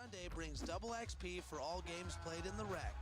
Sunday brings double XP for all games played in the REC.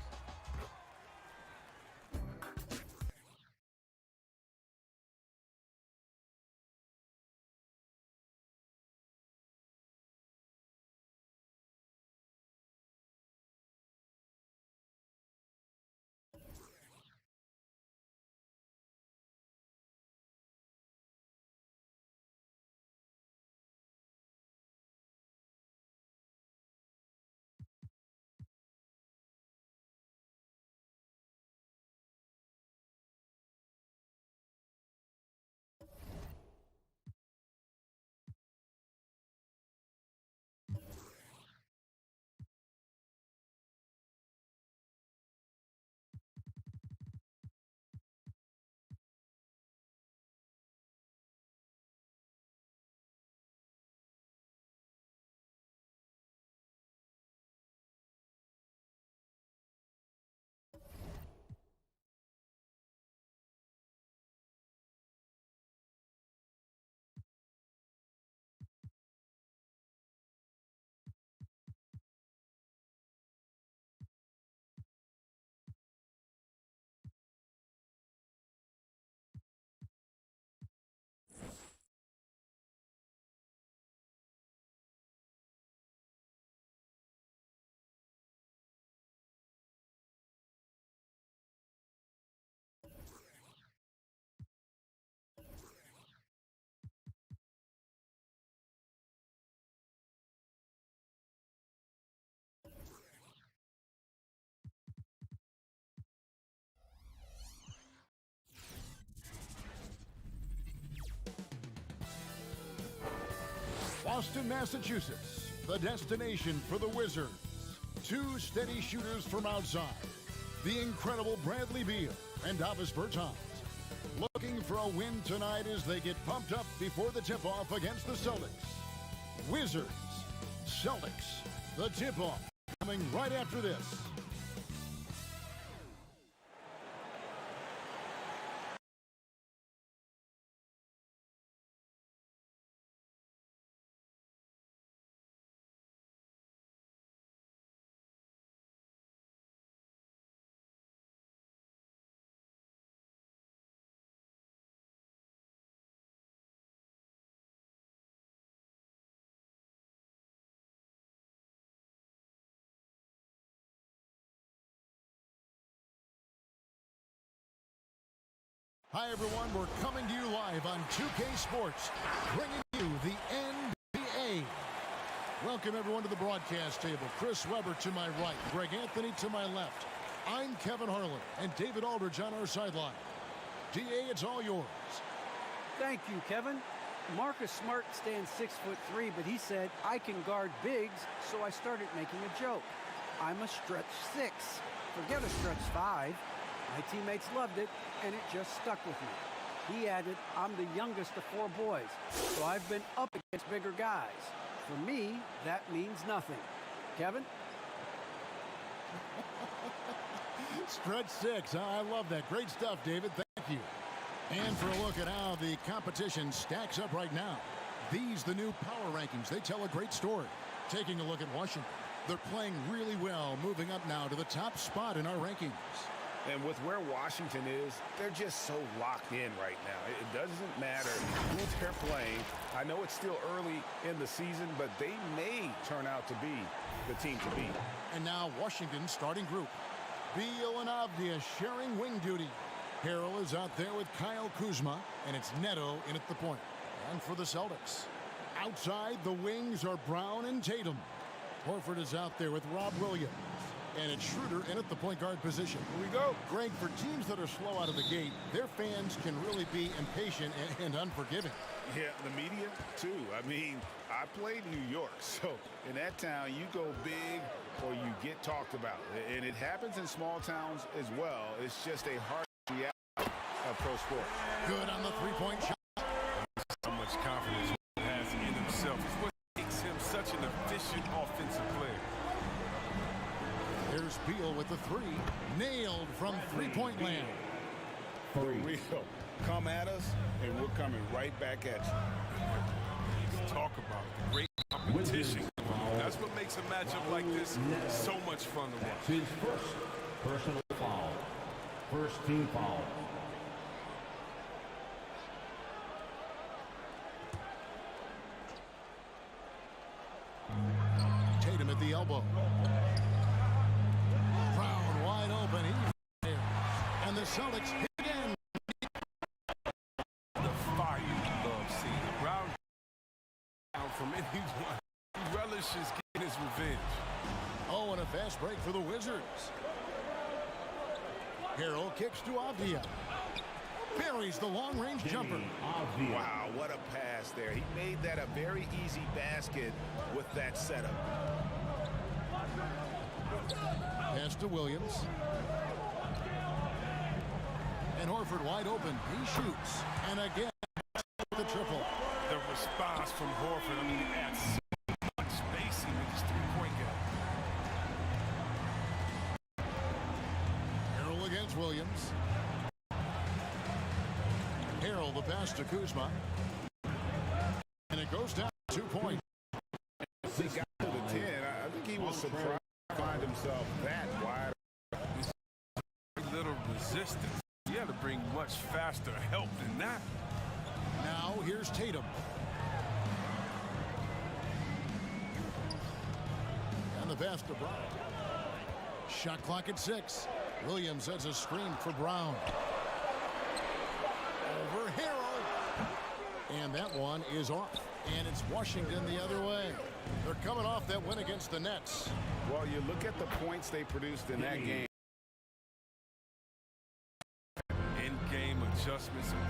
Boston, Massachusetts, the destination for the Wizards. Two steady shooters from outside, the incredible Bradley Beal and Davis Bertans, looking for a win tonight as they get pumped up before the tip-off against the Celtics. Wizards, Celtics, the tip-off coming right after this. Hi, everyone. We're coming to you live on 2K Sports, bringing you the NBA. Welcome, everyone, to the broadcast table. Chris Webber to my right, Greg Anthony to my left. I'm Kevin Harlan, and David Aldridge on our sideline. DA, it's all yours. Thank you, Kevin. Marcus Smart stands 6'3", but he said, I can guard bigs, so I started making a joke. I'm a stretch 6. Forget a stretch 5. My teammates loved it, and it just stuck with me. He added, I'm the youngest of 4 boys, so I've been up against bigger guys. For me, that means nothing. Kevin? Stretch 6. I love that. Great stuff, David. Thank you. And for a look at how the competition stacks up right now. These, the new power rankings, they tell a great story. Taking a look at Washington. They're playing really well, moving up now to the top spot in our rankings. And with where Washington is, they're just so locked in right now. It doesn't matter who they're playing. I know it's still early in the season, but they may turn out to be the team to beat. And now Washington's starting group. Beal and Avdia sharing wing duty. Harrell is out there with Kyle Kuzma, and it's Neto in at the point. And for the Celtics, outside the wings are Brown and Tatum. Horford is out there with Rob Williams. And it's Schroeder in at the point guard position. Here we go. Greg, for teams that are slow out of the gate, their fans can really be impatient and unforgiving. Yeah, the media, too. I mean, I played New York, so in that town, you go big or you get talked about. And it happens in small towns as well. It's just a hard reality of pro sport. Good on the three-point shot. So much confidence he has in himself. It's what makes him such an efficient offensive player. There's Beal with the three. Nailed from three-point land. For real. Come at us, and we're coming right back at you. Talk about the great competition. That's That's what makes a matchup like this so much fun to watch. His first personal foul. First team foul. Tatum at the elbow. Brown wide open. He and the Celtics hit again. The fire you love seeing. Brown out from anyone. He relishes getting his revenge. Oh, and a fast break for the Wizards. Harrell kicks to Avdia. Buries the long-range jumper. Wow, what a pass there. He made that a very easy basket with that setup. Pass to Williams. And Horford wide open. He shoots. And again, the triple. The response from Horford, I mean, it adds so much spacing with his three-point gap. Harrell against Williams. Harrell the pass to Kuzma. And it goes down 2 points. He got to the 10. I think he was surprised to find himself that wide. Little resistance. You had to bring much faster help than that. Now here's Tatum. And the pass to Brown. Shot clock at 6. Williams has a screen for Brown. Over Harrell. And that one is off. And it's Washington the other way. They're coming off that win against the Nets. Well, you look at the points they produced in that game. In-game adjustments and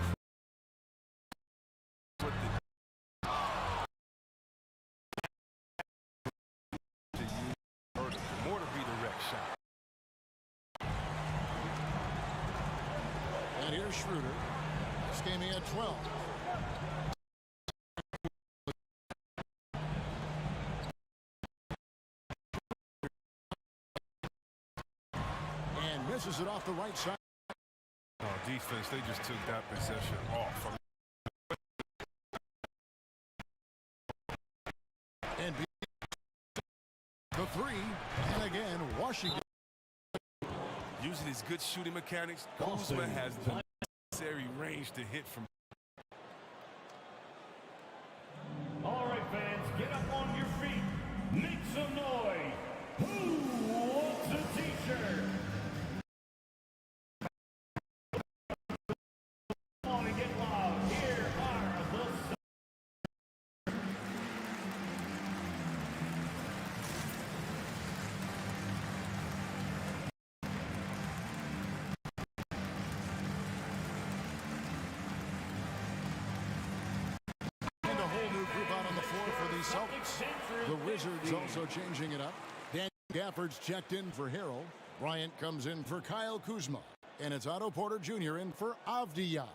more to be direct shot. And here's Schroeder. This game he had 12. And misses it off the right side. Oh, defense, they just took that possession off. And the 3. And again, Washington. Using his good shooting mechanics, Kuzma has the necessary range to hit from. All right, fans, get up on your feet. Make some noise. Who wants a t-shirt? Come on and get loud. Here are the... And a whole new group out on the floor for the Celtics. The Wizards also changing it up. Dan Gafford's checked in for Harrell. Bryant comes in for Kyle Kuzma. And it's Otto Porter Jr. in for Avdia.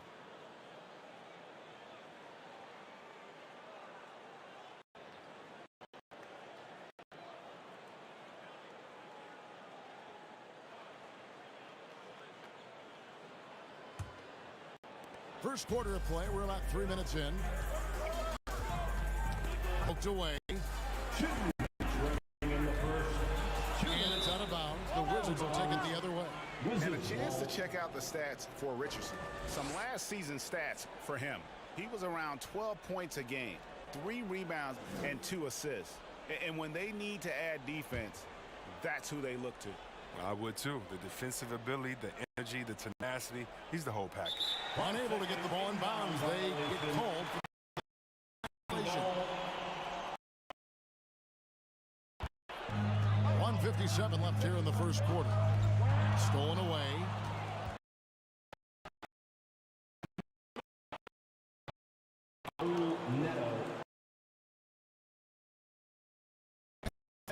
First quarter of play. We're about 3 minutes in. Poked away. in the first. And it's out of bounds. The Wizards will take it the other way. And a chance to check out the stats for Richardson. Some last season stats for him. He was around 12 points a game, 3 rebounds, and 2 assists. And when they need to add defense, that's who they look to. I would too. The defensive ability, the energy, the tenacity. He's the whole package. Unable to get the ball in bounds. They get called for violation. 1:57 left here in the first quarter. Stolen away.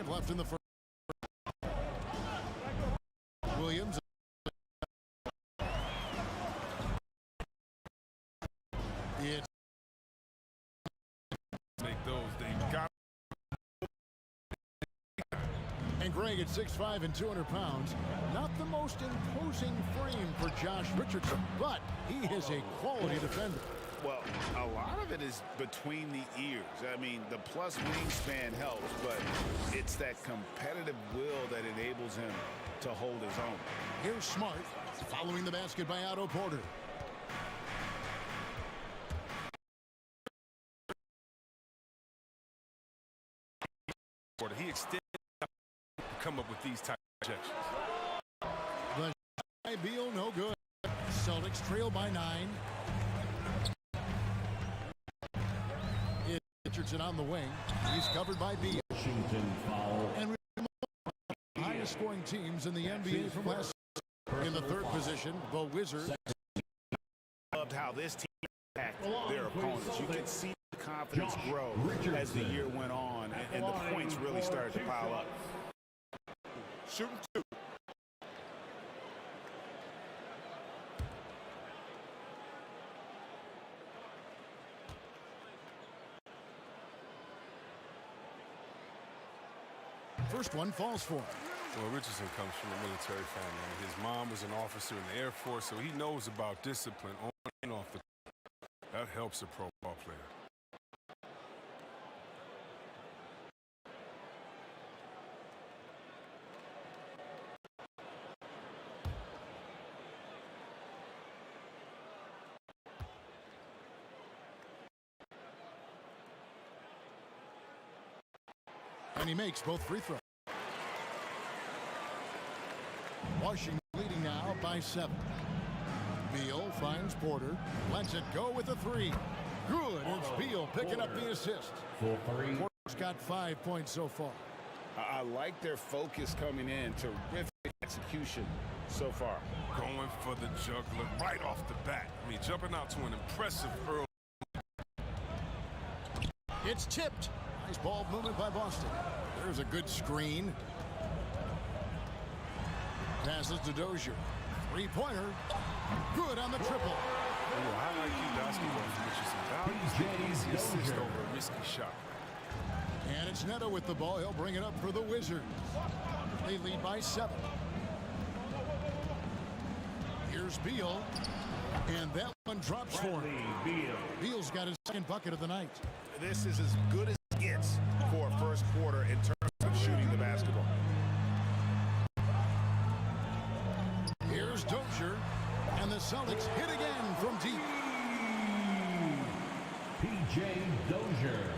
Left in the first. Williams. It's Make those. They got. and Greg at 6'5" and 200 pounds. Not the most imposing frame for Josh Richardson, but he is a quality defender. Well, a lot of it is between the ears. I mean, the plus wingspan helps, but it's that competitive will that enables him to hold his own. Here's Smart following the basket by Otto Porter. He extended to come up with these type of injections. The Beal, no good. Celtics trail by 9. Richardson on the wing. He's covered by Beal. Washington foul. And highest scoring teams in the NBA from last season. In the third position, the Wizards. Loved how this team attacked their opponents. You could see the confidence grow as the year went on, and the points really started to pile up. Shooting 2. First one falls for him. Well, Richardson comes from a military family. His mom was an officer in the Air Force, so he knows about discipline on and off the court. That helps a pro ball player. And he makes both free throws. Washington leading now by 7. Beal finds Porter. Lets it go with a 3. Good. It's Beal picking up the assist. For 3. Porter's got 5 points so far. I like their focus coming in. Terrific execution so far. Going for the juggler right off the bat. I mean, jumping out to an impressive early. It's tipped. Nice ball movement by Boston. There's a good screen. Passes to Dozier. 3-pointer. Good on the triple. High IQ basketball from Richardson. Values the easy assist over a risky shot. And it's Neto with the ball. He'll bring it up for the Wizards. They lead by 7. Here's Beal. And that one drops for him. Beal's got his second bucket of the night. This is as good as it gets for a first quarter in terms of shooting the basketball. Here's Dozier. And the Celtics hit again from deep. P.J. Dozier.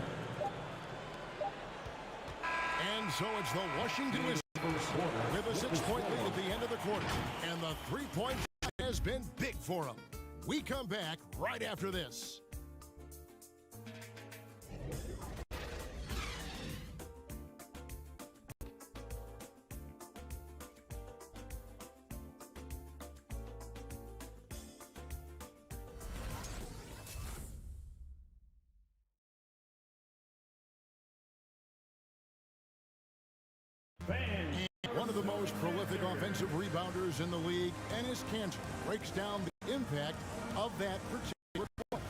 And so it's the Washington Wizards with a 6-point lead at the end of the quarter. And the 3-point shot has been big for them. We come back right after this. One of the most prolific offensive rebounders in the league, Enes Kanter breaks down the impact of that particular play.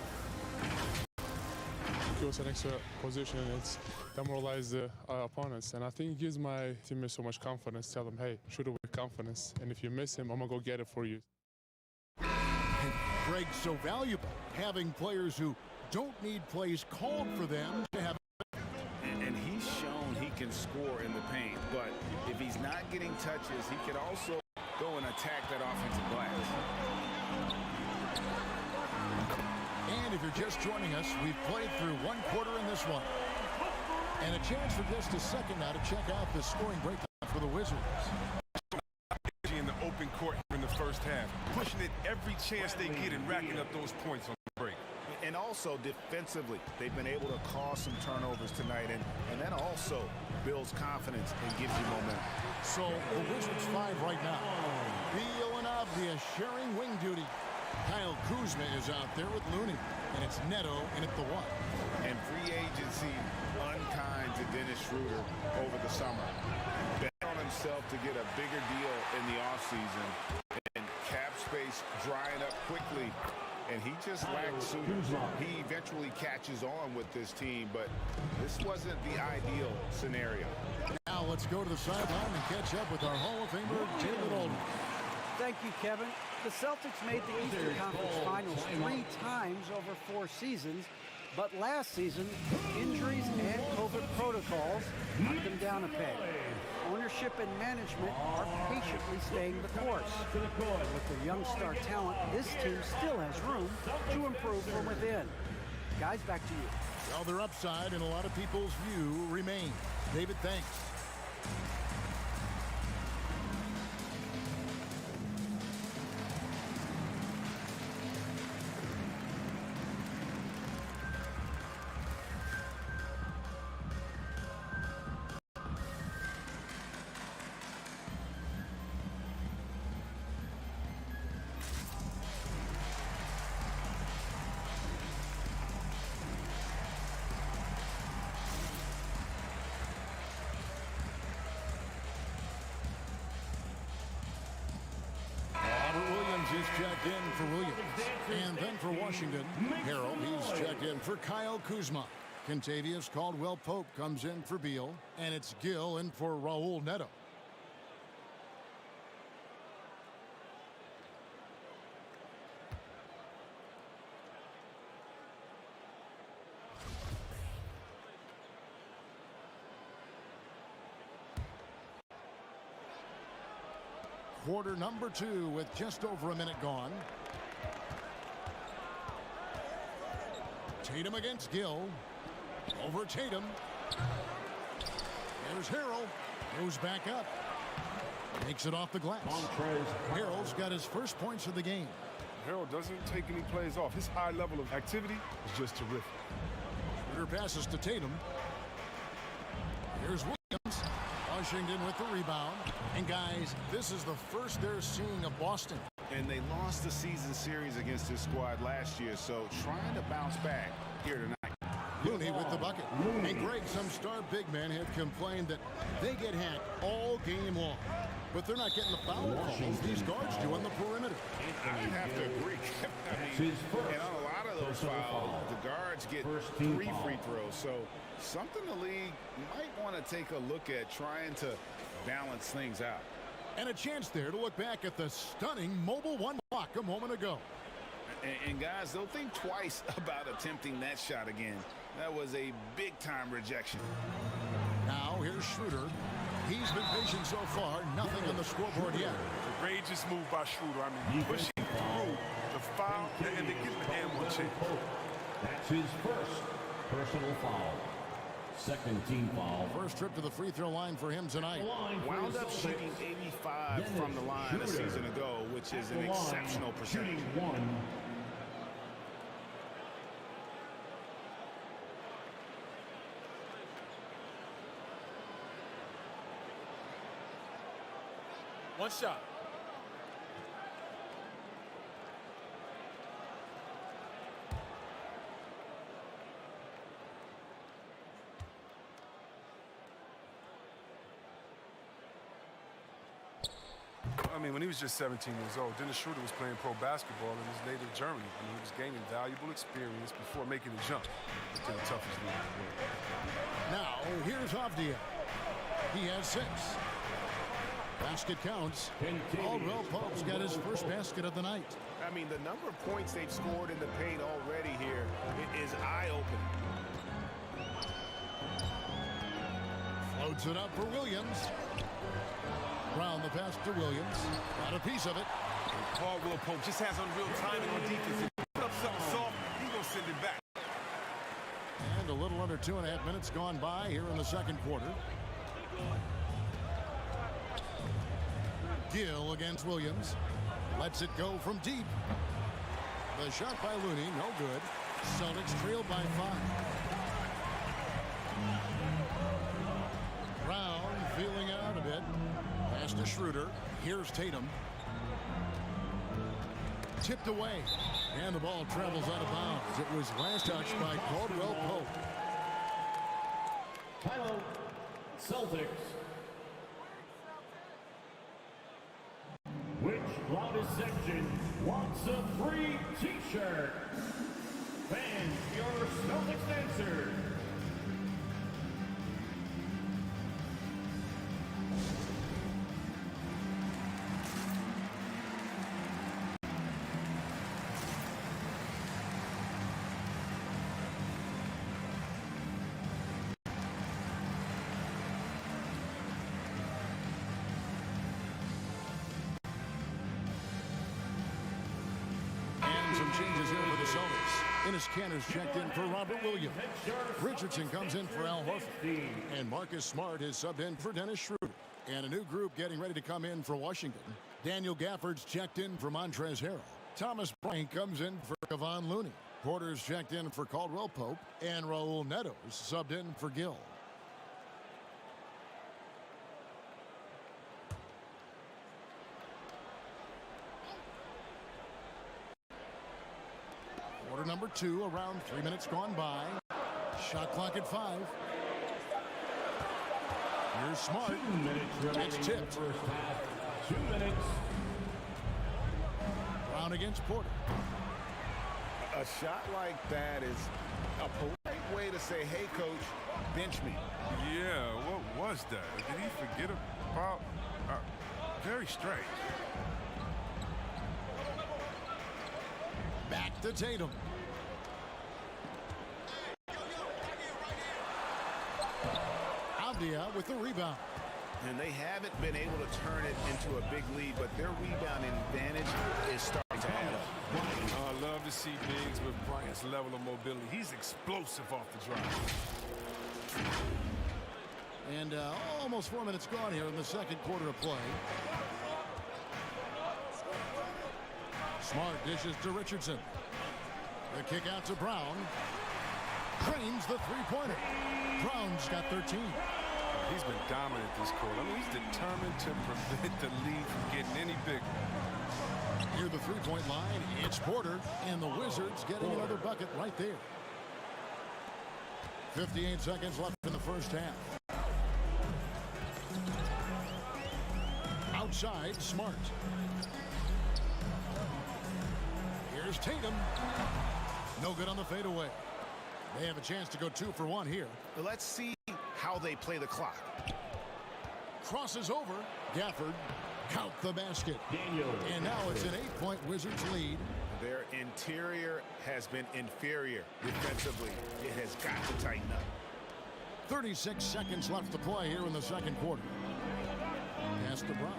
It was an extra position, and it's demoralized the opponents. And I think it gives my teammates so much confidence. Tell them, hey, shoot it with confidence. And if you miss him, I'm going to go get it for you. And Greg's so valuable, having players who don't need plays called for them to have. And he's shown he can score in the paint, but if he's not getting touches, he can also go and attack that offensive glass. And if you're just joining us, we've played through one quarter in this one. And a chance for just a second now to check out the scoring breakdown for the Wizards. In the open court in the first half, pushing it every chance they get and racking up those points on the break. And also defensively, they've been able to cause some turnovers tonight, and that also builds confidence and gives you momentum. So the Wizards 5 right now. Beal and Avdia sharing wing duty. Kyle Kuzma is out there with Looney, and it's Neto in at the 1. And free agency unkind to Dennis Schroeder over the summer. Bet on himself to get a bigger deal in the offseason, and cap space drying up quickly. And he just lacked suitors. He eventually catches on with this team, but this wasn't the ideal scenario. Now let's go to the sideline and catch up with our Hall of Famer, David Aldridge. Thank you, Kevin. The Celtics made the Eastern Conference Finals 3 times over 4 seasons, but last season, injuries and COVID protocols knocked them down a peg. Ownership and management are patiently staying the course. With their young star talent, this team still has room to improve from within. Guys, back to you. Well, their upside in a lot of people's view remains. David, thanks. Is checked in for Williams. And then for Washington, Harrell, he's checked in for Kyle Kuzma. Kentavious Caldwell-Pope comes in for Beal. And it's Gill in for Raul Neto. Quarter number 2 with just over a minute gone. Tatum against Gill. Over Tatum. There's Harrell. Goes back up. Makes it off the glass. Harrell's got his first points of the game. Harrell doesn't take any plays off. His high level of activity is just terrific. Schroeder passes to Tatum. Here's Williams. Washington with the rebound. And guys, this is the first they're seeing of Boston. And they lost the season series against this squad last year, so trying to bounce back here tonight. Looney with the bucket. And Greg, some star big men have complained that they get hacked all game long. But they're not getting the foul calls these guards do on the perimeter. I have to agree. I mean, and on a lot of those fouls, the guards get 3 free throws. So something the league might want to take a look at, trying to balance things out. And a chance there to look back at the stunning mobile one block a moment ago. And guys, they'll think twice about attempting that shot again. That was a big-time rejection. Now here's Schroeder. He's been patient so far. Nothing on the scoreboard yet. Courageous move by Schroeder. I mean, pushing through the foul and then getting the and one change. That's his first personal foul. Second team foul. First trip to the free throw line for him tonight. Wound up shooting 85 from the line a season ago, which is an exceptional percentage. One shot. I mean, when he was just 17 years old, Dennis Schroeder was playing pro basketball in his native Germany. I mean, he was gaining valuable experience before making the jump to the toughest league in the world. Now, here's Avdia. He has 6. Basket counts. Caldwell-Pope's got his first basket of the night. I mean, the number of points they've scored in the paint already here is eye-opening. Floats it up for Williams. Round the pass to Williams. Got a piece of it. Caldwell-Pope just has unreal timing on defense. If he put up something soft, he's going to send it back. And a little under 2.5 minutes gone by here in the second quarter. Gill against Williams. Lets it go from deep. The shot by Looney, no good. Celtics trailed by 5. Brown feeling out a bit. Pass to Schroeder. Here's Tatum. Tipped away. And the ball travels out of bounds. It was last touched by Caldwell-Pope. Timeout, Celtics. Which loudest section wants a free t-shirt? Fans, your Celtics answer. the Celtics. Ennis Cantor's checked in for Robert Williams. Richardson comes in for Al Horford. And Marcus Smart is subbed in for Dennis Schroeder. And a new group getting ready to come in for Washington. Daniel Gafford's checked in for Montrezl Harrell. Thomas Bryant comes in for Kevon Looney. Porter's checked in for Caldwell Pope. And Raul Neto's subbed in for Gill. Quarter number 2, around 3 minutes gone by. Shot clock at 5. Here's Smart. It's tipped. 2 minutes. Brown against Porter. A shot like that is a polite way to say, hey, coach, bench me. Yeah, what was that? Did he forget about? Very strange. Back to Tatum. Avdia with the rebound. And they haven't been able to turn it into a big lead, but their rebound advantage is starting to add up. I love to see bigs with Bryant's level of mobility. He's explosive off the drive. And almost 4 minutes gone here in the second quarter of play. Smart dishes to Richardson. The kick out to Brown. Drains the three-pointer. Brown's got 13. He's been dominant this quarter. I mean, he's determined to prevent the lead from getting any bigger. Near the three-point line, it's Porter, and the Wizards getting another bucket right there. 58 seconds left in the first half. Outside, Smart. Here's Tatum. No good on the fadeaway. They have a chance to go 2 for 1 here. Let's see how they play the clock. Crosses over. Gafford. Count the basket. And now it's an 8-point Wizards lead. Their interior has been inferior defensively. It has got to tighten up. 36 seconds left to play here in the second quarter. Pass to Brown.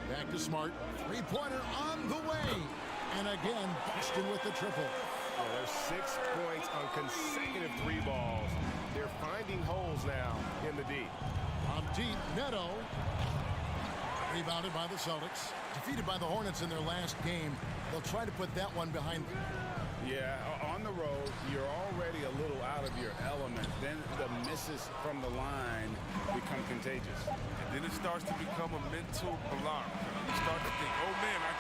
Back to Smart. Three-pointer on the way. And again, Boston with the triple. Yeah, there's 6 points on consecutive 3 balls. They're finding holes now in the D. From deep, Neto. Rebounded by the Celtics. Defeated by the Hornets in their last game. They'll try to put that one behind them. Yeah, on the road, you're already a little out of your element. Then the misses from the line become contagious. And then it starts to become a mental block. You start to think, oh man, I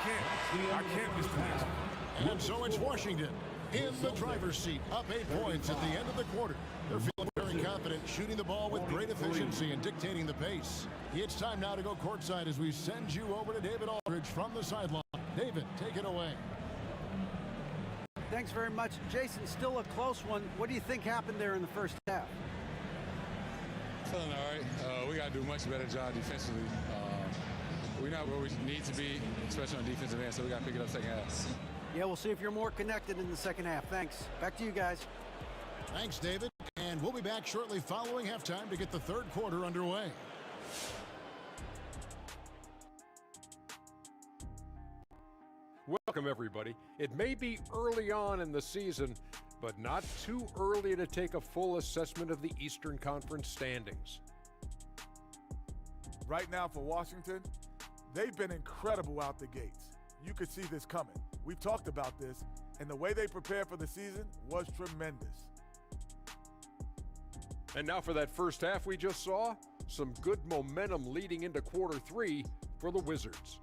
can't miss the next one. And so it's Washington in the driver's seat, up 8 points at the end of the quarter. They're feeling very confident, shooting the ball with great efficiency and dictating the pace. It's time now to go courtside as we send you over to David Aldridge from the sideline. David, take it away. Thanks very much. Jason, still a close one. What do you think happened there in the first half? Feeling all right. We got to do a much better job defensively. We're not where we need to be, especially on defensive end, so we got to pick it up second half. Yeah, we'll see if you're more connected in the second half. Thanks. Back to you guys. Thanks, David. And we'll be back shortly following halftime to get the third quarter underway. Welcome, everybody. It may be early on in the season, but not too early to take a full assessment of the Eastern Conference standings. Right now for Washington, they've been incredible out the gates. You could see this coming. We've talked about this, and the way they prepared for the season was tremendous. And now for that first half we just saw, some good momentum leading into quarter 3 for the Wizards.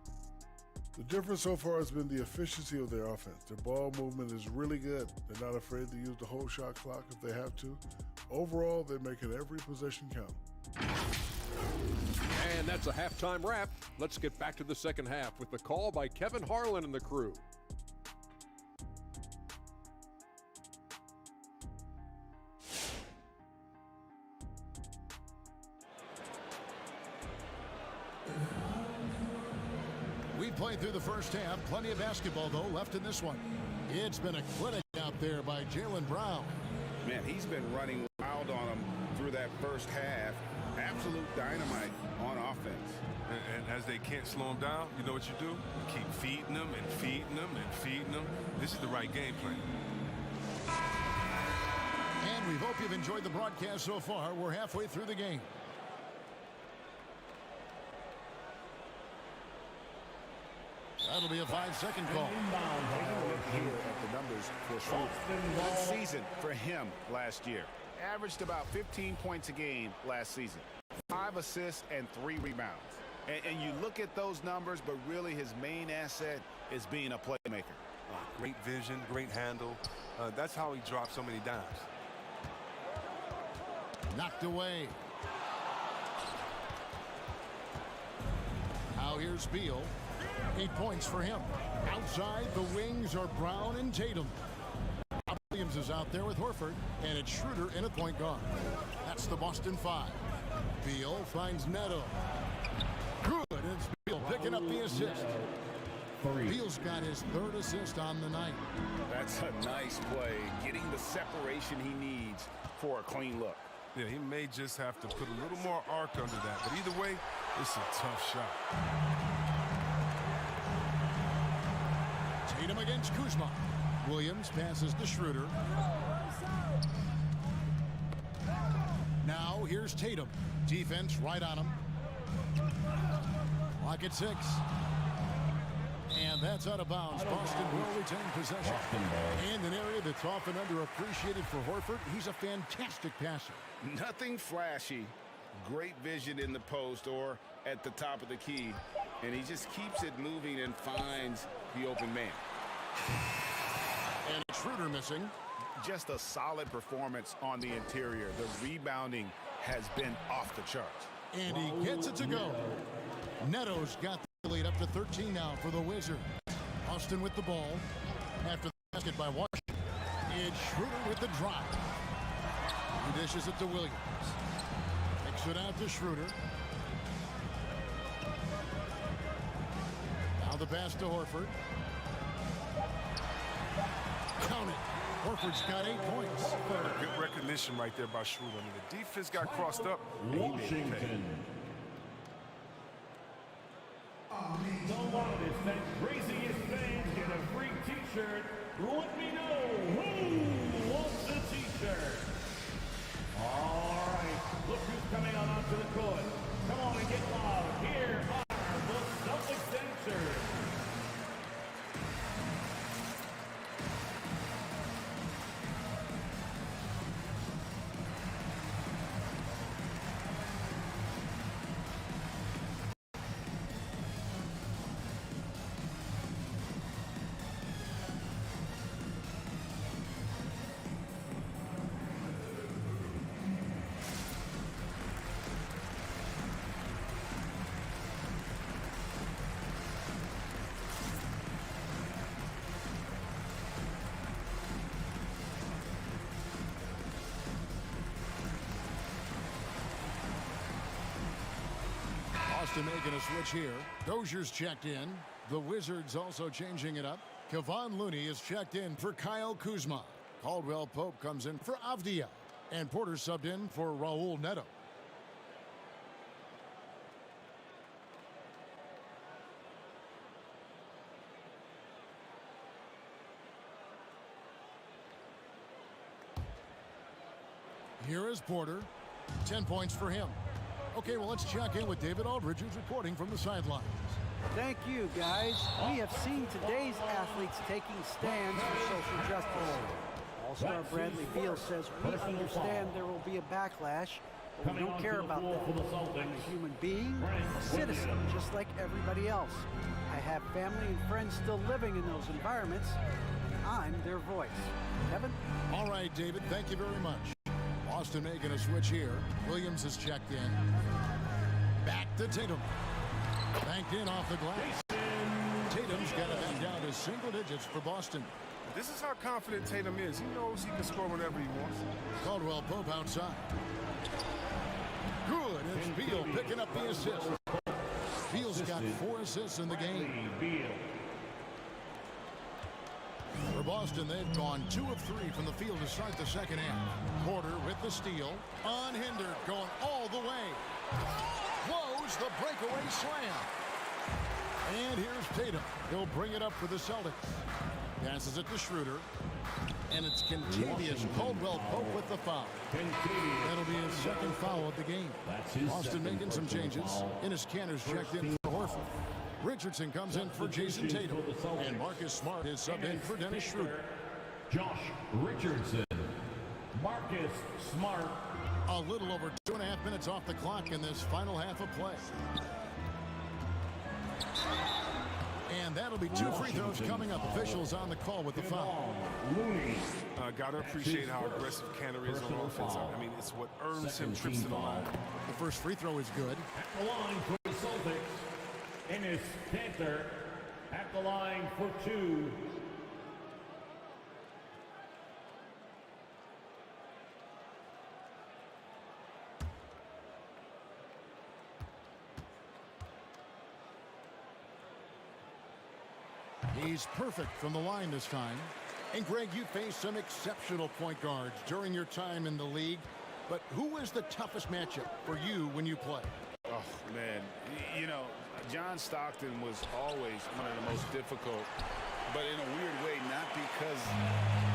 The difference so far has been the efficiency of their offense. Their ball movement is really good. They're not afraid to use the whole shot clock if they have to. Overall, they're making every possession count. And that's a halftime wrap. Let's get back to the second half with the call by Kevin Harlan and the crew. We played through the first half. Plenty of basketball, though, left in this one. It's been a clinic out there by Jaylen Brown. Man, he's been running wild on them through that first half. Absolute dynamite on offense. And as they can't slow him down, you know what you do? You keep feeding them and feeding them and feeding them. This is the right game plan. And we hope you've enjoyed the broadcast so far. We're halfway through the game. That'll be a 5-second call. Taking a look here at the numbers for Schroeder. Good season for him last year. Averaged about 15 points a game last season. 5 assists and 3 rebounds. And you look at those numbers, but really his main asset is being a playmaker. Great vision, great handle. That's how he dropped so many dimes. Knocked away. Now here's Beal. 8 points for him. Outside, the wings are Brown and Tatum. Williams is out there with Horford, and it's Schroeder in a point guard. That's the Boston 5. Beal finds Neto. Good, and it's Beal picking up the assist. Beal's got his 3rd assist on the night. That's a nice play, getting the separation he needs for a clean look. Yeah, he may just have to put a little more arc under that, but either way, it's a tough shot. Tatum against Kuzma. Williams passes to Schroeder. Now here's Tatum. Defense right on him. Lock at 6. And that's out of bounds. Boston will retain possession. And an area that's often underappreciated for Horford. He's a fantastic passer. Nothing flashy. Great vision in the post or at the top of the key. And he just keeps it moving and finds the open man. And Schroeder missing. Just a solid performance on the interior. The rebounding has been off the charts. And he gets it to go. Neto's got the lead up to 13 now for the Wizards. Austin with the ball. After the basket by Washington. It's Schroeder with the drive. He dishes it to Williams. Kicks it out to Schroeder. Now the pass to Horford. Count it. Horford's got 8 points. Good recognition right there by Schroeder. I mean, the defense got crossed up. Washington. The loudest and craziest fans get a free t-shirt. Let me know who wants a t-shirt. All right, look who's coming on onto the court. Come on and get loud. Here are the Celtics dancers. Austin making a switch here. Dozier's checked in. The Wizards also changing it up. Kevon Looney is checked in for Kyle Kuzma. Caldwell Pope comes in for Avdia. And Porter subbed in for Raul Neto. Here is Porter. 10 points for him. Okay, well, let's check in with David Aldridge, who's reporting from the sidelines. Thank you, guys. We have seen today's athletes taking stands for social justice. All-star Bradley Beal says we understand there will be a backlash, but we don't care about that. I'm a human being, a citizen, just like everybody else. I have family and friends still living in those environments, and I'm their voice. Kevin? All right, David, thank you very much. Austin making a switch here. Williams is checked in. Back to Tatum. Banked in off the glass. Tatum's got it back down to single digits for Boston. This is how confident Tatum is. He knows he can score whenever he wants. Caldwell Pope outside. Good. It's Beal picking up the assist. Beal's got 4 assists in the game. For Boston, they've gone 2 of 3 from the field to start the second half. Porter with the steal. Unhindered, going all the way. Close. goes the breakaway slam. And here's Tatum. He'll bring it up for the Celtics. Passes it to Schroeder. And it's Kentavious Caldwell-Pope with the foul. That'll be his second foul of the game. Austin making some changes. Enes Kanter's checked in for Horford. Richardson comes in for Jason Tatum. And Marcus Smart is subbed in for Dennis Schroeder. Josh Richardson. Marcus Smart. A little over 2.5 minutes off the clock in this final half of play. And that'll be 2 free throws coming up. Officials on the call with the foul. Got to appreciate how aggressive Kanter is on offense. I mean, it's what earns him trips to the line. The first free throw is good. At the line for the Celtics, Enes Kanter at the line for 2. He's perfect from the line this time. And Greg, you faced some exceptional point guards during your time in the league. But who was the toughest matchup for you when you play? Oh, man. You know, John Stockton was always one of the most difficult, but in a weird way, not because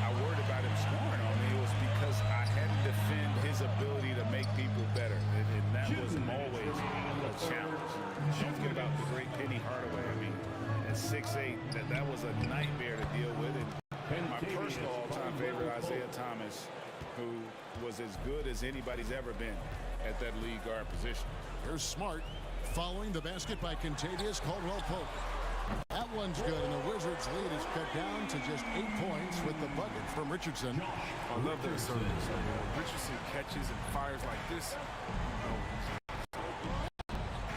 I worried about him scoring on me. It was because I had to defend his ability to make people better. And that was always a challenge. Don't forget about the great Penny Hardaway. I mean, at 6'8", that was a nightmare to deal with. And my personal all-time favorite, Isaiah Thomas, who was as good as anybody's ever been at that lead guard position. Here's Smart following the basket by Kentavious Caldwell-Pope. That one's good, and the Wizards' lead is cut down to just 8 points with the bucket from Richardson. I love that service. When Richardson catches and fires like this.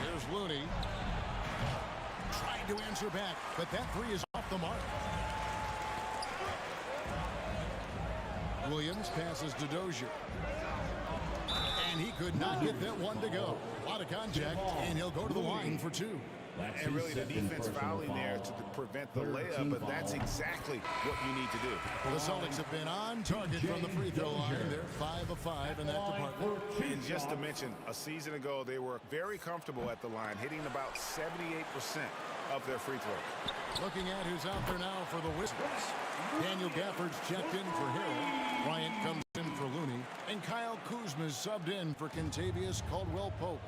Here's Looney. Trying to answer back, but that three is off the mark. Williams passes to Dozier. And he could not get that one to go. A lot of contact, and he'll go to the line for 2. And really the defense fouling there to prevent the layup, but that's exactly what you need to do. The Celtics have been on target from the free throw line. They're 5 of 5 in that department. And just to mention, a season ago, they were very comfortable at the line, hitting about 78% of their free throws. Looking at who's out there now for the Wizards. Daniel Gafford's checked in for Hill. Bryant comes in for Looney. And Kyle Kuzma's subbed in for Kentavious Caldwell-Pope.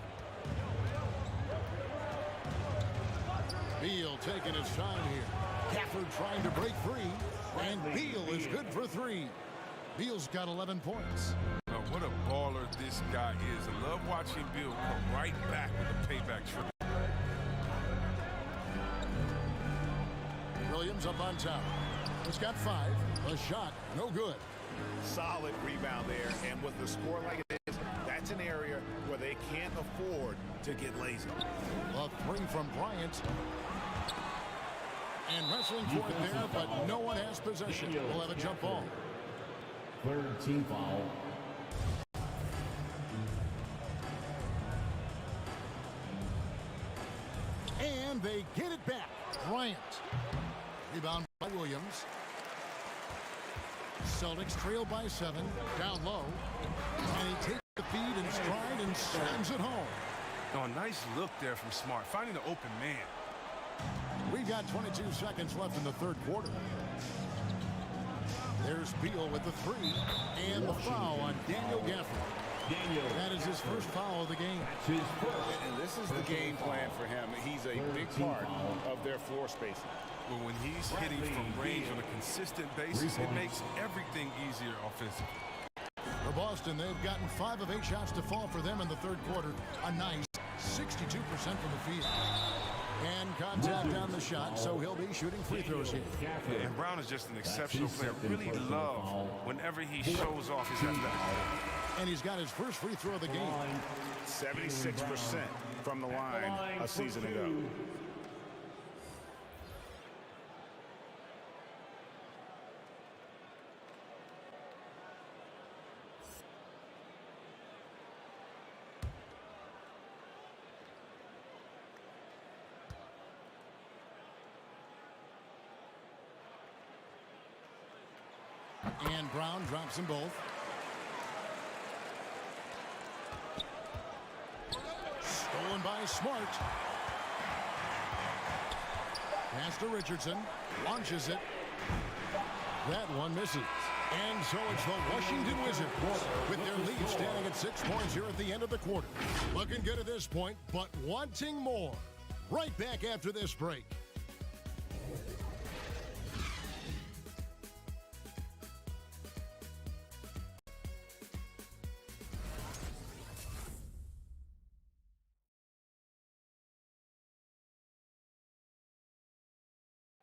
Beal taking his time here. Gafford trying to break free. And Beal is good for 3. Beal's got 11 points. Now, what a baller this guy is. I love watching Beal come right back with a payback triple. Williams up on top. He's got 5. A shot, no good. Solid rebound there, and with the score like it is, that's an area where they can't afford to get lazy. A 3 from Bryant. And wrestling for it there, but no one has possession. We'll have a jump ball. 3rd team foul. And they get it back. Bryant. Rebound by Williams. Celtics trail by 7. Down low. And he takes the feed in stride and slams it home. Oh, a nice look there from Smart, finding the open man. We've got 22 seconds left in the 3rd quarter. There's Beal with the 3. And the foul on Daniel Gafford. That is his first foul of the game. And this is the game plan for him. He's a big part of their floor spacing. But when he's hitting from range on a consistent basis, it makes everything easier offensively. For Boston, they've gotten 5 of 8 shots to fall for them in the 3rd quarter. A nice 62% from the field. And contact on the shot, so he'll be shooting free throws here. Yeah, and Brown is just an exceptional player. Really love whenever he shows off his athleticism. And he's got his first free throw of the game. 76% from the line a season ago. And Brown drops them both. Stolen by Marcus Smart. Pass to Richardson. Launches it. That one misses. And so it's the Washington Wizards with their lead standing at 6 points here at the end of the quarter. Looking good at this point, but wanting more. Right back after this break.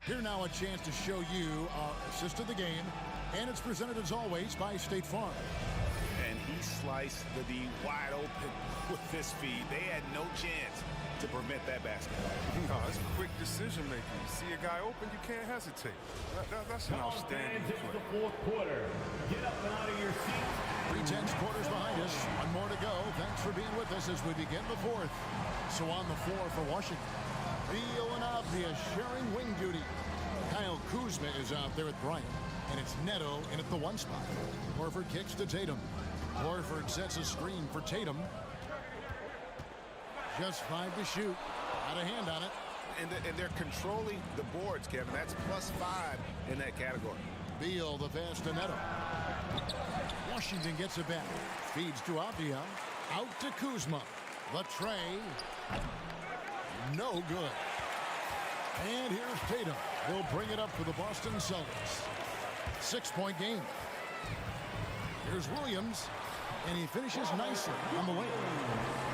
Here now a chance to show you our assist of the game, and it's presented as always by State Farm. And he sliced the D wide open with this feed. They had no chance to prevent that basket. No, it's quick decision making. You see a guy open, you can't hesitate. That's an outstanding play. The fourth quarter. Get up and out of your seats. 3 tenths quarters behind us. One more to go. Thanks for being with us as we begin the fourth. So on the floor for Washington, Beal and Avdia sharing wing duty. Kyle Kuzma is out there with Bryant, and it's Neto in at the 1 spot. Horford kicks to Tatum. Horford sets a screen for Tatum. Just 5 to shoot. Out of hand on it. And they're controlling the boards, Kevin. That's +5 in that category. Beal the pass to Neto. Washington gets it back. Feeds to Avdia. Out to Kuzma. The tray. No good. And here's Tatum. He'll bring it up for the Boston Celtics. 6-point game. Here's Williams. And he finishes nicely on the way.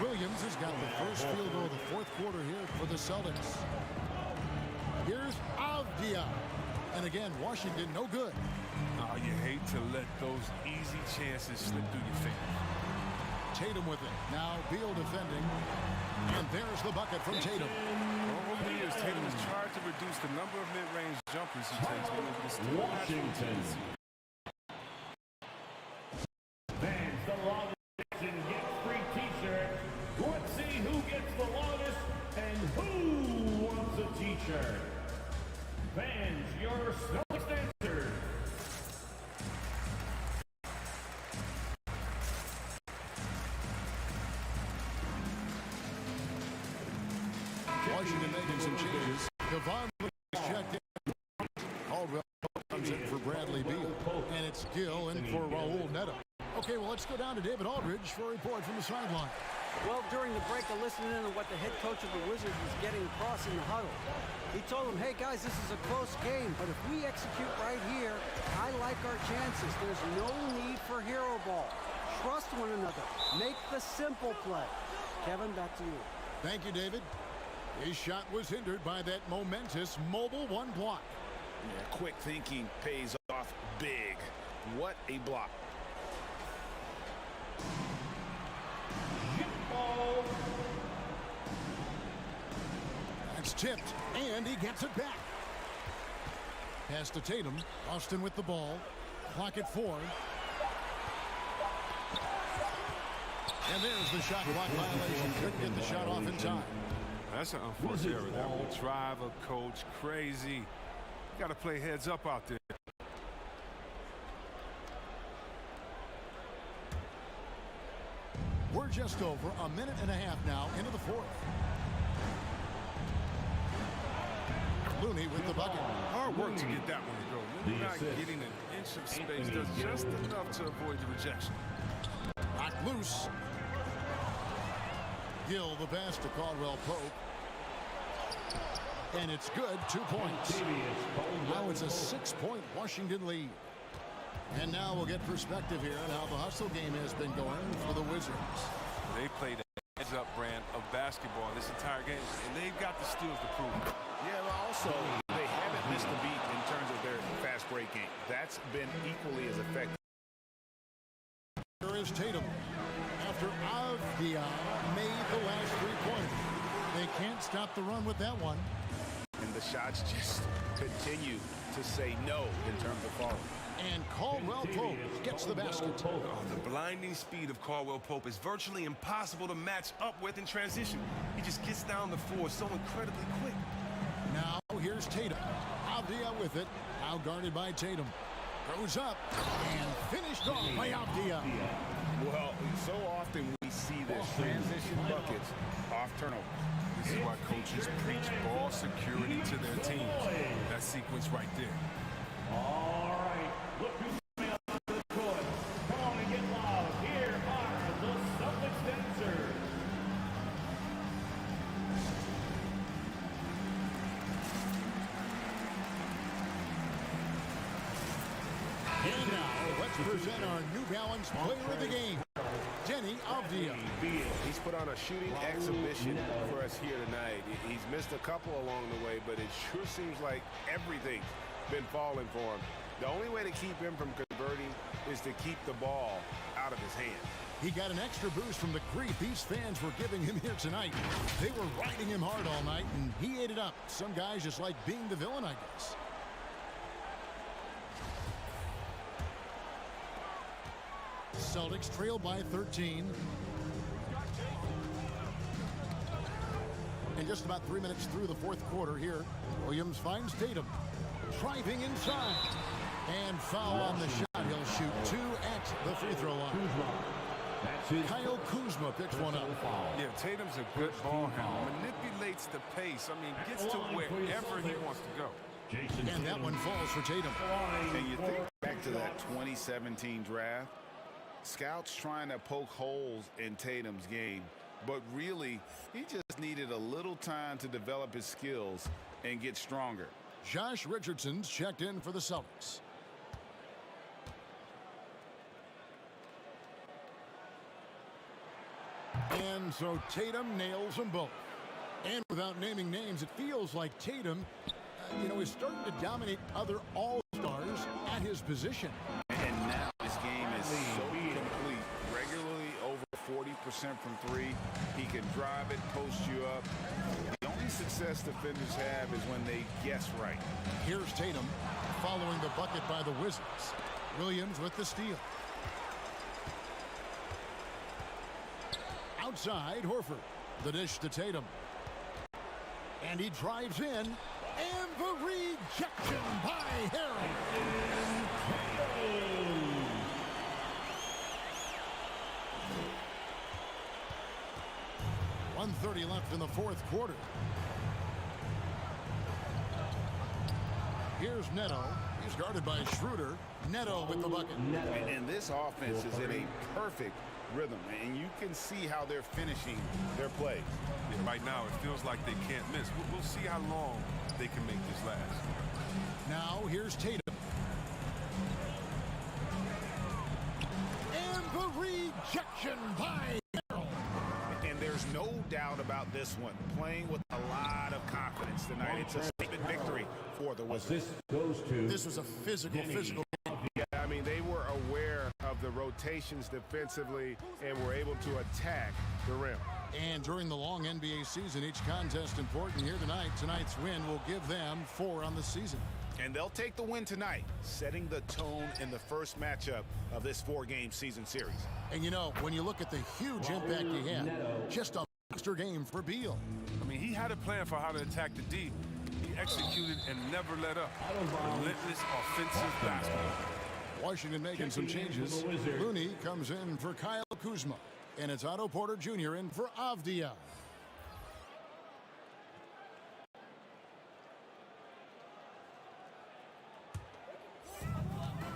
Williams has got the first field goal of the fourth quarter here for the Celtics. Here's Avdia. And again, Washington no good. Oh, you hate to let those easy chances slip through your fingers. Tatum with it. Now Beal defending. And there's the bucket from Tatum. Over the years, Tatum has tried to reduce the number of mid-range jumpers he takes. Washington. Fans, the longest section gets free t-shirt. Let's see who gets the longest and who wants a t-shirt. Fans, your Celtics answers. Washington making some changes. Devon checked in. Caldwell comes in for Bradley Beal. And it's Gill in for Raul Neto. Okay, well, let's go down to David Aldridge for a report from the sideline. Well, during the break, I listened in on what the head coach of the Wizards was getting across in the huddle. He told them, hey, guys, this is a close game, but if we execute right here, I like our chances. There's no need for hero ball. Trust one another. Make the simple play. Kevin, back to you. Thank you, David. His shot was hindered by that momentous mobile 1 block. Yeah, quick thinking pays off big. What a block. It's tipped, and he gets it back. Pass to Tatum. Austin with the ball. Clock at 4. And there's the shot clock violation. Couldn't get the shot off in time. That's an unfortunate error. That will drive a coach crazy. You got to play heads up out there. We're just over a minute and a half now into the fourth. Looney with the bucket. Hard work to get that one to go. Maybe not getting an inch of space does just enough to avoid the rejection. Knocked loose. Gill the pass to Caldwell Pope. And it's good. 2 points. Now it's a 6-point Washington lead. And now we'll get perspective here on how the hustle game has been going for the Wizards. They played a heads-up brand of basketball this entire game, and they've got the skills to prove it. Yeah, but also, they haven't missed a beat in terms of their fast break game. That's been equally as effective. Here is Tatum. After Avdia made the last 3-pointer. They can't stop the run with that one. And the shots just continue to say no in terms of falling. And Caldwell Pope gets the basket. Oh, the blinding speed of Caldwell Pope is virtually impossible to match up with in transition. He just gets down the floor so incredibly quick. Now here's Tatum. Avdia with it. Now guarded by Tatum. Goes up and finished off by Avdia. Well, so often we see see their transition buckets off turnovers. This is why coaches preach ball security to their teams. That sequence right there. All right, look who's coming up to the court. Come on and get loud. Here are the Celtics dancers. And now, let's present our New Balance Player of the Game, Deni Avdija. He's put on a shooting exhibition for us here tonight. He's missed a couple along the way, but it sure seems like everything's been falling for him. The only way to keep him from converting is to keep the ball out of his hand. He got an extra boost from the grief these fans were giving him here tonight. They were riding him hard all night, and he ate it up. Some guys just like being the villain, I guess. Celtics trail by 13. And just about 3 minutes through the fourth quarter here, Williams finds Tatum. Driving inside. And foul on the shot. He'll shoot 2 at the free throw line. Kyle Kuzma picks one up. Yeah, Tatum's a good ball handler. Manipulates the pace. I mean, gets to wherever he wants to go. And that one falls for Tatum. And you think back to that 2017 draft, scouts trying to poke holes in Tatum's game, but really, he just needed a little time to develop his skills and get stronger. Josh Richardson's checked in for the Celtics. And so Tatum nails them both. And without naming names, it feels like Tatum, is starting to dominate other all-stars at his position. And now his game is so complete. Regularly over 40% from three. He can drive it, post you up. The only success defenders have is when they guess right. Here's Tatum following the bucket by the Wizards. Williams with the steal. Outside, Horford. The dish to Tatum. And he drives in. And the rejection by Harry. 1:30 left in the fourth quarter. Here's Neto. He's guarded by Schroeder. Neto with the bucket. And this offense is in a perfect rhythm, and you can see how they're finishing their play. Yeah, right now, it feels like they can't miss. We'll see how long they can make this last. Now, here's Tatum. And the rejection by Harrell. And there's no doubt about this one. Playing with a lot of confidence tonight. It's a statement victory for the Wizards. This was a physical game. Yeah, I mean, they were aware of the rotations defensively and were able to attack the rim. And during the long NBA season, each contest important here tonight. Tonight's win will give them 4 on the season. And they'll take the win tonight, setting the tone in the first matchup of this 4-game season series. And when you look at the huge impact he had, just a monster game for Beal. I mean, he had a plan for how to attack the D. He executed and never let up. Relentless offensive basketball. Washington making some changes. Looney comes in for Kyle Kuzma. And it's Otto Porter Jr. in for Avdija.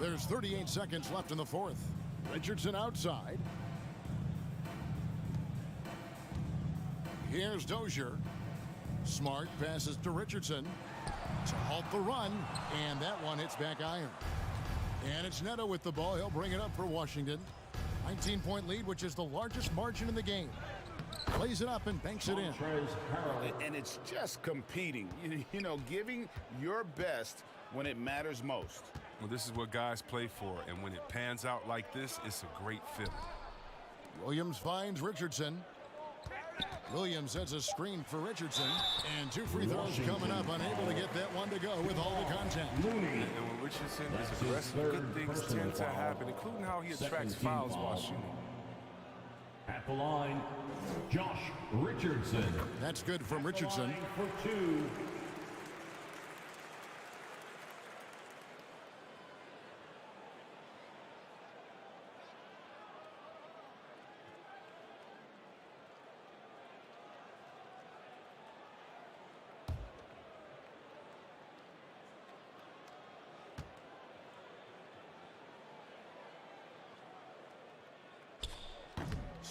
There's 38 seconds left in the fourth. Richardson outside. Here's Dozier. Smart passes to Richardson to halt the run. And that one hits back iron. And it's Neto with the ball. He'll bring it up for Washington. 19-point lead, which is the largest margin in the game. Plays it up and banks it in. And it's just competing, giving your best when it matters most. Well, this is what guys play for, and when it pans out like this, it's a great feeling. Williams finds Richardson. Williams sets a screen for Richardson, and 2 free throws coming up, unable to get that one to go with all the contact. And when Richardson is aggressive, good things tend to happen, including how he attracts fouls while shooting. At the line, Josh Richardson. That's good from Richardson. For 2.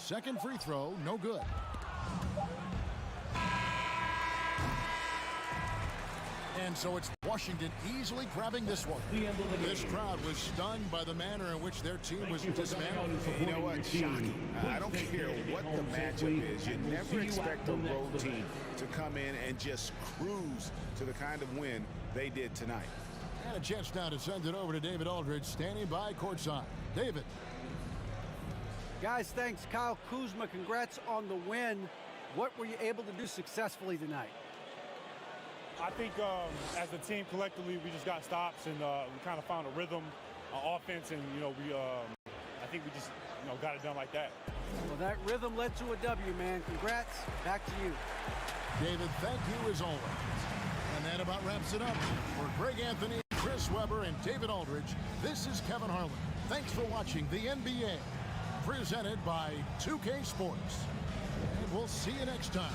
second free throw, no good. And so it's Washington easily grabbing this one. This crowd was stunned by the manner in which their team was dismantled. You know what? Shocking. I don't care what the matchup is. You never expect a road team to come in and just cruise to the kind of win they did tonight. And a chance now to send it over to David Aldridge, standing by courtside. David. Guys, thanks. Kyle Kuzma, congrats on the win. What were you able to do successfully tonight? I think as a team collectively, we just got stops and we kind of found a rhythm on offense, and I think we just got it done like that. Well, that rhythm led to a W, man. Congrats. Back to you. David, thank you as always. And that about wraps it up. For Greg Anthony, Chris Webber, and David Aldridge, this is Kevin Harlan. Thanks for watching the NBA, presented by 2K Sports. And we'll see you next time.